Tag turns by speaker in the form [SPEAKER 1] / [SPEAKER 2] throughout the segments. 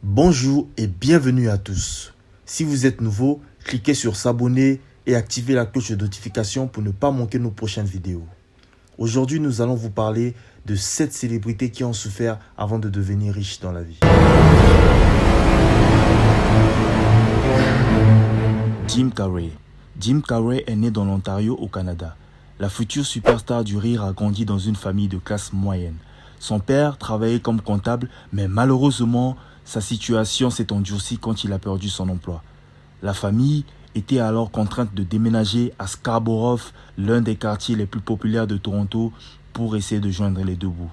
[SPEAKER 1] Bonjour et bienvenue à tous. Si vous êtes nouveau, cliquez sur s'abonner et activez la cloche de notification pour ne pas manquer nos prochaines vidéos. Aujourd'hui, nous allons vous parler de 7 célébrités qui ont souffert avant de devenir riches dans la vie. Jim Carrey. Jim Carrey est né dans l'Ontario au Canada. La future superstar du rire a grandi dans une famille de classe moyenne. Son père travaillait comme comptable, mais malheureusement, sa situation s'est endurcie quand il a perdu son emploi. La famille était alors contrainte de déménager à Scarborough, l'un des quartiers les plus populaires de Toronto, pour essayer de joindre les deux bouts.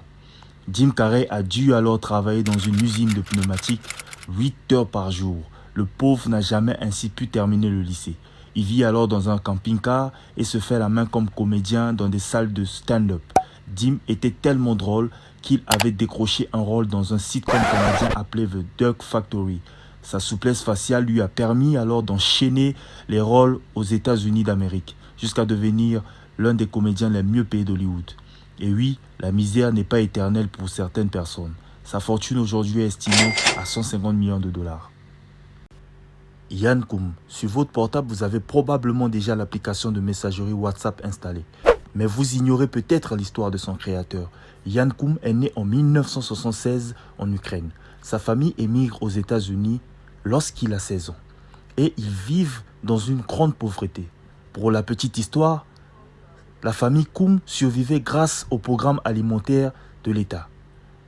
[SPEAKER 1] Jim Carrey a dû alors travailler dans une usine de pneumatiques 8 heures par jour. Le pauvre n'a jamais ainsi pu terminer le lycée. Il vit alors dans un camping-car et se fait la main comme comédien dans des salles de stand-up. Jim était tellement drôle qu'il avait décroché un rôle dans un sitcom canadien appelé The Duck Factory. Sa souplesse faciale lui a permis alors d'enchaîner les rôles aux États-Unis d'Amérique, jusqu'à devenir l'un des comédiens les mieux payés d'Hollywood. Et oui, la misère n'est pas éternelle pour certaines personnes. Sa fortune aujourd'hui est estimée à 150 millions de dollars. Yann Koum. Sur votre portable, vous avez probablement déjà l'application de messagerie WhatsApp installée. Mais vous ignorez peut-être l'histoire de son créateur. Yann Koum est né en 1976 en Ukraine. Sa famille émigre aux États-Unis lorsqu'il a 16 ans. Et ils vivent dans une grande pauvreté. Pour la petite histoire, la famille Koum survivait grâce au programme alimentaire de l'État.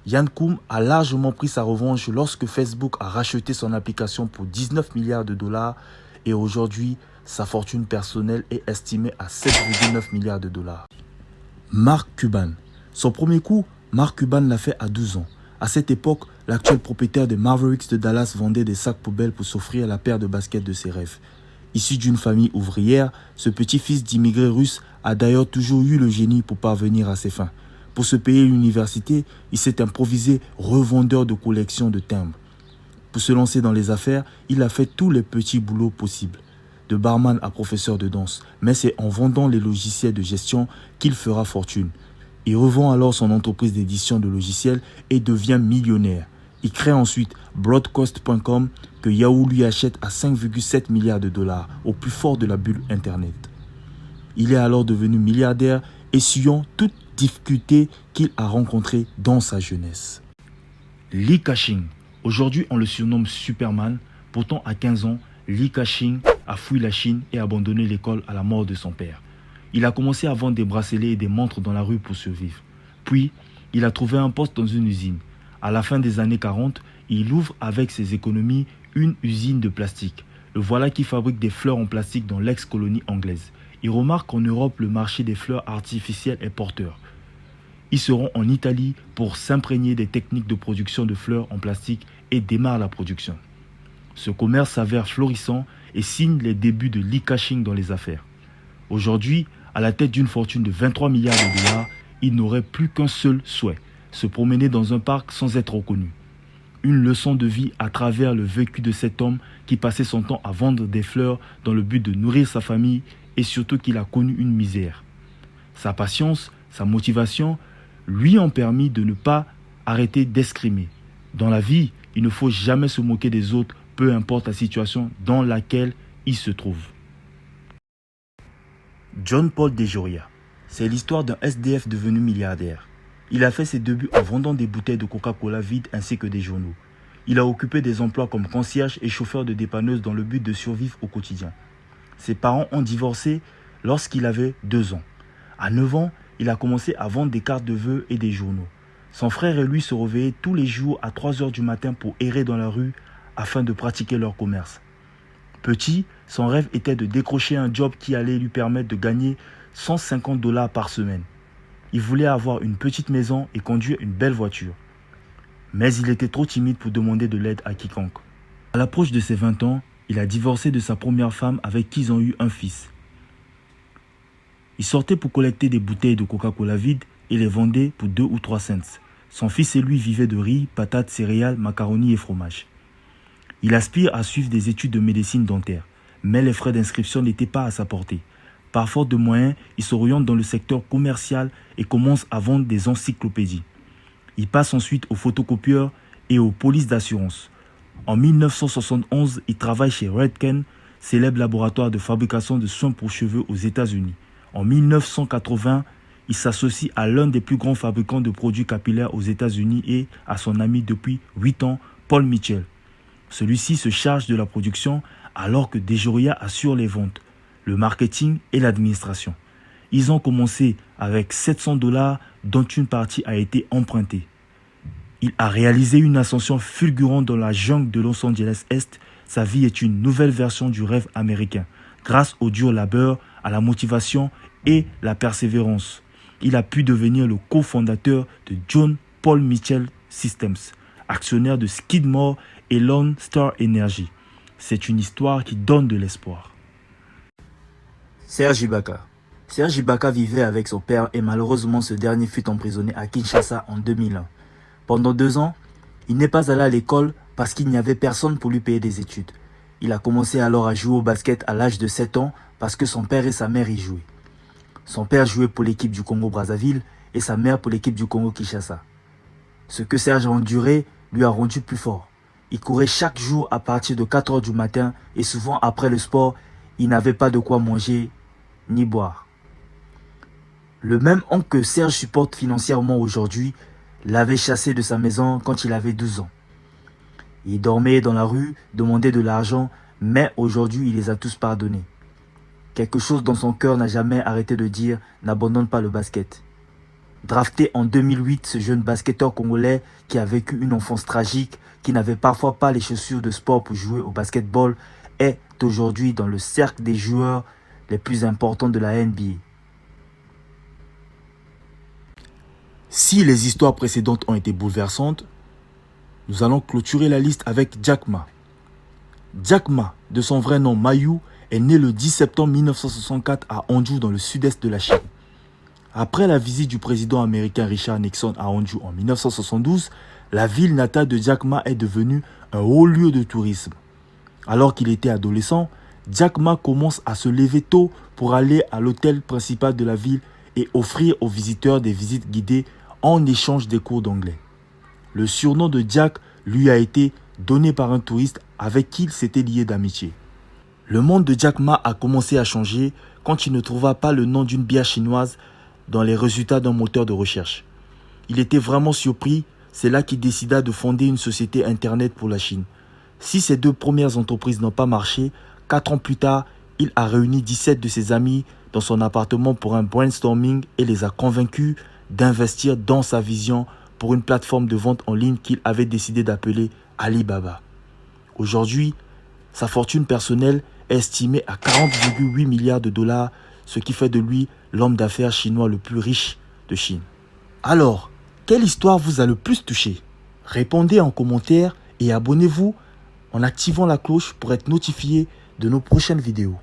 [SPEAKER 1] Yann Koum a largement pris sa revanche lorsque Facebook a racheté son application pour 19 milliards de dollars et aujourd'hui, sa fortune personnelle est estimée à 7,9 milliards de dollars. Mark Cuban. Son premier coup, Mark Cuban l'a fait à 12 ans. À cette époque, l'actuel propriétaire des Mavericks de Dallas vendait des sacs poubelles pour s'offrir la paire de baskets de ses rêves. Issu d'une famille ouvrière, ce petit-fils d'immigrés russes a d'ailleurs toujours eu le génie pour parvenir à ses fins. Pour se payer l'université, il s'est improvisé revendeur de collections de timbres. Pour se lancer dans les affaires, il a fait tous les petits boulots possibles, de barman à professeur de danse. Mais c'est en vendant les logiciels de gestion qu'il fera fortune. Il revend alors son entreprise d'édition de logiciels et devient millionnaire. Il crée ensuite Broadcast.com que Yahoo lui achète à 5,7 milliards de dollars, au plus fort de la bulle Internet. Il est alors devenu milliardaire, essuyant toutes difficultés qu'il a rencontrées dans sa jeunesse. Li Ka-shing. Aujourd'hui, on le surnomme Superman. Pourtant, à 15 ans, Li Ka-shing a fui la Chine et abandonné l'école à la mort de son père. Il a commencé à vendre des bracelets et des montres dans la rue pour survivre. Puis, il a trouvé un poste dans une usine. À la fin des années 40, il ouvre avec ses économies une usine de plastique. Le voilà qui fabrique des fleurs en plastique dans l'ex-colonie anglaise. Il remarque qu'en Europe, le marché des fleurs artificielles est porteur. Ils seront en Italie pour s'imprégner des techniques de production de fleurs en plastique et démarre la production. Ce commerce s'avère florissant et signe les débuts de Li Ka-shing dans les affaires. Aujourd'hui, à la tête d'une fortune de 23 milliards de dollars, il n'aurait plus qu'un seul souhait, se promener dans un parc sans être reconnu. Une leçon de vie à travers le vécu de cet homme qui passait son temps à vendre des fleurs dans le but de nourrir sa famille et surtout qu'il a connu une misère. Sa patience, sa motivation lui ont permis de ne pas arrêter d'escrimer. Dans la vie, il ne faut jamais se moquer des autres, peu importe la situation dans laquelle il se trouve. John Paul DeJoria. C'est l'histoire d'un SDF devenu milliardaire. Il a fait ses débuts en vendant des bouteilles de Coca-Cola vides ainsi que des journaux. Il a occupé des emplois comme concierge et chauffeur de dépanneuse dans le but de survivre au quotidien. Ses parents ont divorcé lorsqu'il avait 2 ans. À 9 ans, il a commencé à vendre des cartes de vœux et des journaux. Son frère et lui se réveillaient tous les jours à 3 heures du matin pour errer dans la rue afin de pratiquer leur commerce. Petit, son rêve était de décrocher un job qui allait lui permettre de gagner 150 dollars par semaine. Il voulait avoir une petite maison et conduire une belle voiture. Mais il était trop timide pour demander de l'aide à quiconque. À l'approche de ses 20 ans, il a divorcé de sa première femme avec qui ils ont eu un fils. Il sortait pour collecter des bouteilles de Coca-Cola vides et les vendait pour 2 ou 3 cents. Son fils et lui vivaient de riz, patates, céréales, macaronis et fromage. Il aspire à suivre des études de médecine dentaire, mais les frais d'inscription n'étaient pas à sa portée. Par faute de moyens, il s'oriente dans le secteur commercial et commence à vendre des encyclopédies. Il passe ensuite aux photocopieurs et aux polices d'assurance. En 1971, il travaille chez Redken, célèbre laboratoire de fabrication de soins pour cheveux aux États-Unis. En 1980, il s'associe à l'un des plus grands fabricants de produits capillaires aux États-Unis et à son ami depuis 8 ans, Paul Mitchell. Celui-ci se charge de la production alors que Dejoria assure les ventes, le marketing et l'administration. Ils ont commencé avec $700 dont une partie a été empruntée. Il a réalisé une ascension fulgurante dans la jungle de Los Angeles Est. Sa vie est une nouvelle version du rêve américain, grâce au dur labeur, à la motivation et la persévérance. Il a pu devenir le cofondateur de John Paul Mitchell Systems, actionnaire de Skidmore et Lone Star Energy. C'est une histoire qui donne de l'espoir.
[SPEAKER 2] Serge Ibaka. Serge Ibaka vivait avec son père et malheureusement ce dernier fut emprisonné à Kinshasa en 2001. Pendant 2 ans, il n'est pas allé à l'école parce qu'il n'y avait personne pour lui payer des études. Il a commencé alors à jouer au basket à l'âge de 7 ans parce que son père et sa mère y jouaient. Son père jouait pour l'équipe du Congo-Brazzaville et sa mère pour l'équipe du Congo-Kinshasa. Ce que Serge a enduré lui a rendu plus fort. Il courait chaque jour à partir de 4 h du matin et souvent après le sport, il n'avait pas de quoi manger ni boire. Le même oncle que Serge supporte financièrement aujourd'hui l'avait chassé de sa maison quand il avait 12 ans. Il dormait dans la rue, demandait de l'argent, mais aujourd'hui il les a tous pardonnés. Quelque chose dans son cœur n'a jamais arrêté de dire « n'abandonne pas le basket ». Drafté en 2008, ce jeune basketteur congolais qui a vécu une enfance tragique, qui n'avait parfois pas les chaussures de sport pour jouer au basketball, est aujourd'hui dans le cercle des joueurs les plus importants de la NBA.
[SPEAKER 1] Si les histoires précédentes ont été bouleversantes, nous allons clôturer la liste avec Jack Ma. Jack Ma, de son vrai nom Mayu, est né le 10 septembre 1964 à Hangzhou dans le sud-est de la Chine. Après la visite du président américain Richard Nixon à Hangzhou en 1972, la ville natale de Jack Ma est devenue un haut lieu de tourisme. Alors qu'il était adolescent, Jack Ma commence à se lever tôt pour aller à l'hôtel principal de la ville et offrir aux visiteurs des visites guidées en échange des cours d'anglais. Le surnom de Jack lui a été donné par un touriste avec qui il s'était lié d'amitié. Le monde de Jack Ma a commencé à changer quand il ne trouva pas le nom d'une bière chinoise dans les résultats d'un moteur de recherche. Il était vraiment surpris, c'est là qu'il décida de fonder une société internet pour la Chine. Si ces 2 premières entreprises n'ont pas marché, 4 ans plus tard, il a réuni 17 de ses amis dans son appartement pour un brainstorming et les a convaincus d'investir dans sa vision pour une plateforme de vente en ligne qu'il avait décidé d'appeler Alibaba. Aujourd'hui, sa fortune personnelle est estimée à 40,8 milliards de dollars, ce qui fait de lui l'homme d'affaires chinois le plus riche de Chine. Alors, quelle histoire vous a le plus touché? Répondez en commentaire et abonnez-vous en activant la cloche pour être notifié de nos prochaines vidéos.